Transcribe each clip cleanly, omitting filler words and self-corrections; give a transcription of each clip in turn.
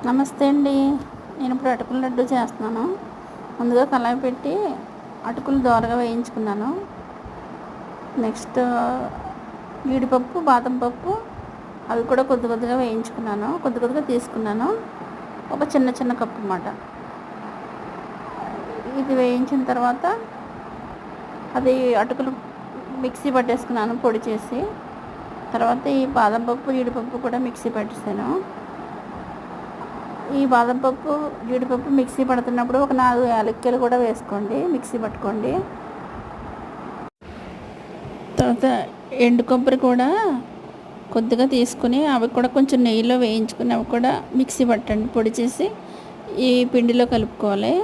నమస్తే అండి. నేను ఇప్పుడు అటుకుల లడ్డు చేస్తున్నాను. ముందుగా కళాయి పెట్టి అటుకులు దోరగా వేయించుకున్నాను. నెక్స్ట్ జీడిపప్పు, బాదం పప్పు అవి కూడా కొద్దిగా వేయించుకున్నాను. కొద్దిగా తీసుకున్నాను. ఒక చిన్న కప్పు అన్నమాట. ఇది వేయించిన తర్వాత అది అటుకులు మిక్సీ పట్టేసుకున్నాను పొడి చేసి. తర్వాత ఈ బాదం పప్పు, జీడిపప్పు కూడా మిక్సీ పట్టేసాను. ఈ బాదం పప్పు, జీడిపప్పు మిక్సీ పడుతున్నప్పుడు ఒక 4 యాలక్కాయలు కూడా వేసుకోండి, మిక్సీ పట్టుకోండి. తర్వాత ఎండు కొబ్బరి కూడా కొద్దిగా తీసుకుని అవి కూడా కొంచెం నెయ్యిలో వేయించుకుని అవి కూడా మిక్సీ పట్టండి, పొడి చేసి ఈ పిండిలో కలుపుకోవాలి.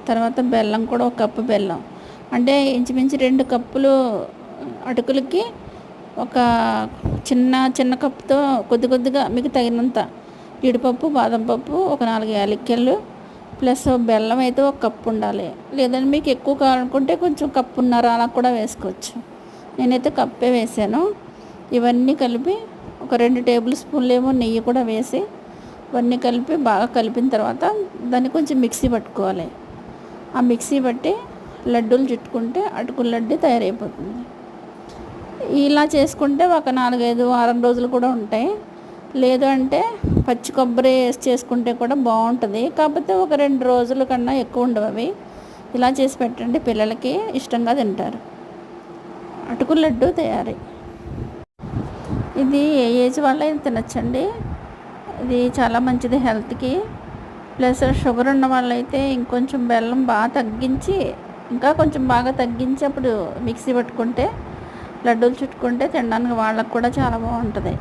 తర్వాత బెల్లం కూడా 1 కప్పు బెల్లం, అంటే ఇంచుమించు 2 కప్పులు అటుకులకి ఒక చిన్న కప్పుతో కొద్దిగా మీకు తగినంత జీడిపప్పు, బాదం పప్పు, ఒక 4 యాలక్కాయలు ప్లస్ బెల్లం అయితే 1 కప్పు ఉండాలి. లేదంటే మీకు ఎక్కువ కావాలనుకుంటే కొంచెం కప్పున్నర అలా కూడా వేసుకోవచ్చు. నేనైతే కప్పే వేసాను. ఇవన్నీ కలిపి ఒక 2 టేబుల్ స్పూన్లు ఏమో నెయ్యి కూడా వేసి ఇవన్నీ కలిపి బాగా కలిపిన తర్వాత దాన్ని కొంచెం మిక్సీ పట్టుకోవాలి. ఆ మిక్సీ పట్టి లడ్డూలు చుట్టుకుంటే అటుకుల లడ్డు తయారైపోతుంది. ఇలా చేసుకుంటే ఒక 4-5 వారం రోజులు కూడా ఉంటాయి. లేదు అంటే పచ్చి కొబ్బరి వేసి చేసుకుంటే కూడా బాగుంటుంది. కాకపోతే ఒక 2 రోజుల కన్నా ఎక్కువ ఉండవు అవి. ఇలా చేసి పెట్టండి, పిల్లలకి ఇష్టంగా తింటారు. అటుకుల లడ్డు తయారీ. ఇది ఏ ఏజ్ వాళ్ళైనా తినచ్చండి. ఇది చాలా మంచిది హెల్త్కి. ప్లస్ షుగర్ ఉన్న వాళ్ళైతే ఇంకొంచెం బెల్లం బాగా తగ్గించి, ఇంకా కొంచెం బాగా తగ్గించి అప్పుడు మిక్సీ పట్టుకుంటే లడ్డూలు చుట్టుకుంటే తినడానికి వాళ్ళకు కూడా చాలా బాగుంటుంది.